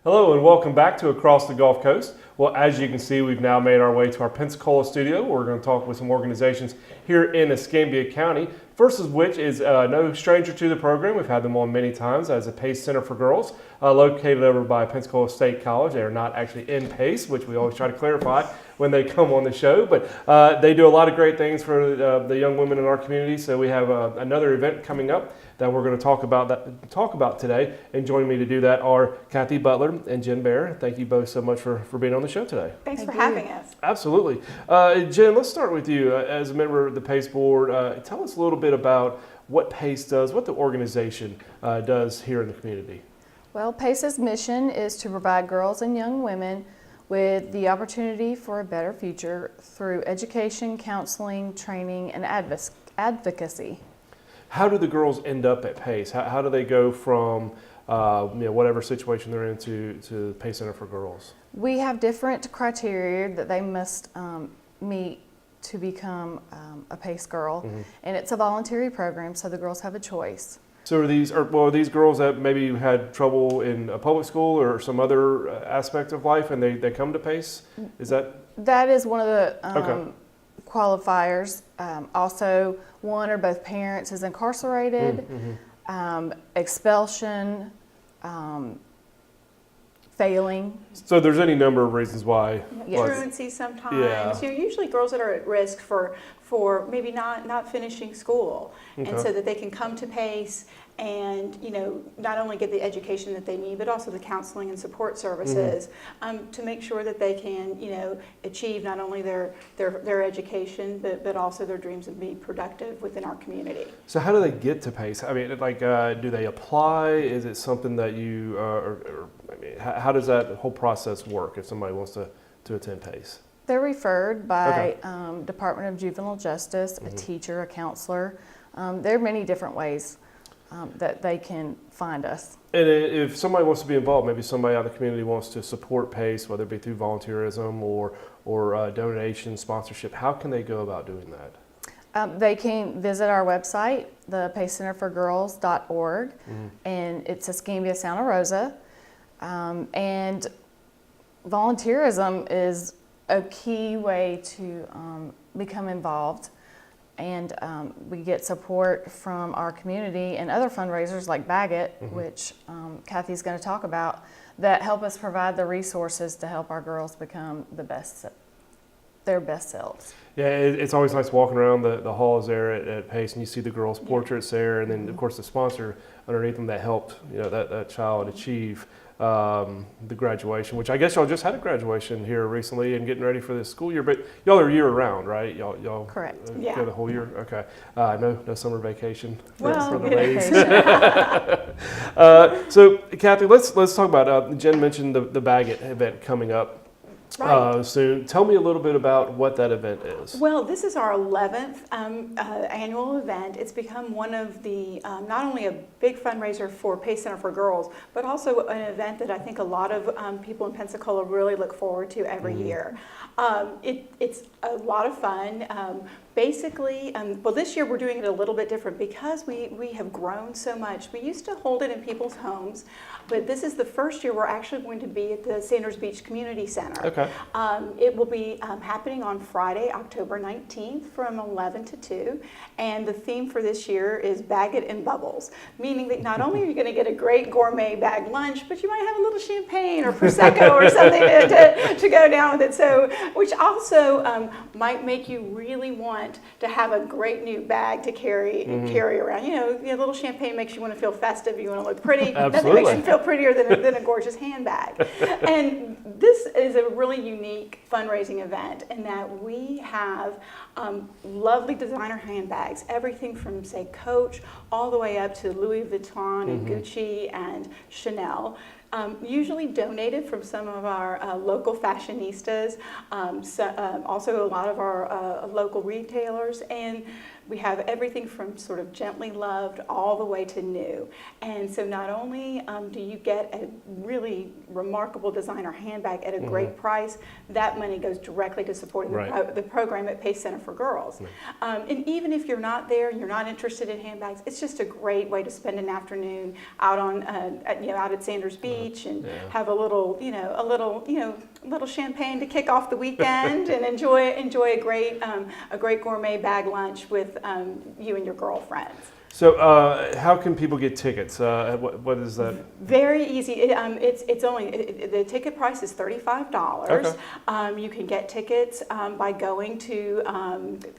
Hello and welcome back to Across the Gulf Coast. Well, as you can see, we've now made our way to our Pensacola studio. We're going to talk with some organizations here in Escambia County. First of which is no stranger to the program. We've had them on many times as a PACE Center for Girls, located over by Pensacola State College. They are not actually in PACE, which we always try to clarify when they come on the show, but they do a lot of great things for the young women in our community. So we have another event coming up that we're going to talk about today. And joining me to do that are Kathy Butler and Jen Bear. Thank you both so much for being on the show today. Thanks for having us. Absolutely. Jen, let's start with you. As a member of the PACE board, tell us a little bit about what PACE does, what the organization does here in the community. Well, PACE's mission is to provide girls and young women with the opportunity for a better future through education, counseling, training, and advocacy. How do the girls end up at PACE? How do they go from whatever situation they're in to PACE Center for Girls? We have different criteria that they must meet to become a PACE girl, and it's a voluntary program, so the girls have a choice. So are these girls that maybe had trouble in a public school or some other aspect of life, and they come to PACE? Is that? That is one of the Okay. qualifiers. Also, one or both parents is incarcerated, expulsion, failing. So there's any number of reasons why. Yes. Truancy sometimes. Yeah. Usually girls that are at risk for maybe not finishing school, Okay. and so that they can come to PACE and not only get the education that they need, but also the counseling and support services to make sure that they can achieve not only their education, but also their dreams and be productive within our community. So how do they get to PACE? I mean, do they apply? Is it something that you, how does that whole process work if somebody wants to attend PACE? They're referred by Okay. Department of Juvenile Justice, a teacher, a counselor. There are many different ways that they can find us. And if somebody wants to be involved, maybe somebody out of the community wants to support PACE, whether it be through volunteerism or donation, sponsorship, how can they go about doing that? They can visit our website, the pacecenterforgirls.org, and it's Escambia Santa Rosa. And volunteerism is a key way to become involved. And we get support from our community and other fundraisers like Bagot, which Kathy's going to talk about, that help us provide the resources to help our girls become their best selves. Yeah, it's always nice walking around the halls there at PACE, and you see the girls' portraits there, and then of course the sponsor underneath them that helped that child achieve the graduation, which I guess y'all just had a graduation here recently and getting ready for this school year, but y'all are year round, right? Y'all Correct. Yeah. go the whole year? Okay. No summer vacation for the good ladies. So Kathy, let's talk about, Jen mentioned the Bagot event coming up. Right. Soon. Tell me a little bit about what that event is. Well, this is our 11th annual event. It's become one of the, not only a big fundraiser for PACE Center for Girls, but also an event that I think a lot of people in Pensacola really look forward to every year. It's a lot of fun. Basically, well, this year we're doing it a little bit different because we have grown so much. We used to hold it in people's homes, but this is the first year we're actually going to be at the Sanders Beach Community Center. Okay. It will be happening on Friday, October 19th from 11 to 2, and the theme for this year is Bagot and Bubbles, meaning that not only are you going to get a great gourmet bag lunch, but you might have a little champagne or Prosecco or something to go down with it. So, which also might make you really want to have a great new bag to carry around. A little champagne makes you want to feel festive. You want to look pretty. Nothing makes you feel prettier than a gorgeous handbag. And this is a really unique fundraising event in that we have lovely designer handbags, everything from, say, Coach all the way up to Louis Vuitton and Gucci and Chanel. Usually donated from some of our local fashionistas, also a lot of our local retailers, and we have everything from sort of gently loved all the way to new. And so not only do you get a really remarkable designer handbag at a great price, that money goes directly to supporting the program at Pace Center for Girls. And even if you're not there and you're not interested in handbags, it's just a great way to spend an afternoon out on out at Sanders Beach and have a little champagne to kick off the weekend and enjoy a great gourmet bag lunch with you and your girlfriends. So, how can people get tickets? What is that? Very easy. It's only the ticket price is $35. Okay. You can get tickets by going to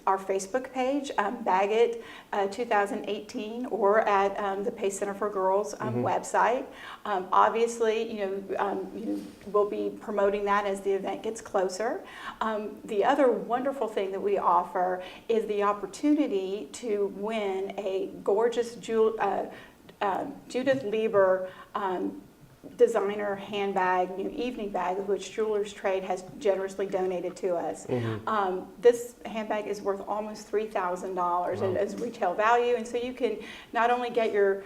our Facebook page, Bag It 2018, or at the Pace Center for Girls website. Obviously, we'll be promoting that as the event gets closer. The other wonderful thing that we offer is the opportunity to win a gorgeous Judith Lieber designer handbag, evening bag, which Jewelers Trade has generously donated to us. This handbag is worth almost $3,000 as retail value, and so you can not only get your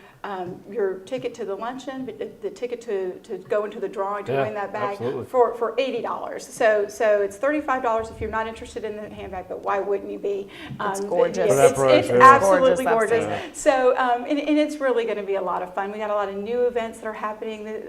ticket to the luncheon, but the ticket to go into the drawing to win that bag for $80. So it's $35 if you're not interested in the handbag, but why wouldn't you be? It's gorgeous. It's absolutely gorgeous. Absolutely. So and it's really going to be a lot of fun. We got a lot of new events that are happening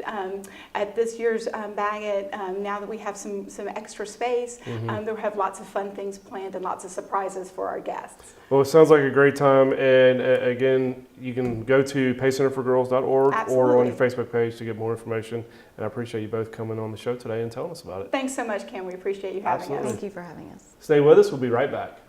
at this year's Bag It. Now that we have some extra space, we'll have lots of fun things planned and lots of surprises for our guests. Well, it sounds like a great time, and again, you can go to pacecenterforgirls.org or on your Facebook page to get more information. And I appreciate you both coming on the show today and telling us about it. Thanks so much, Kim. We appreciate you having us. Thank you for having us. Stay with us. We'll be right back.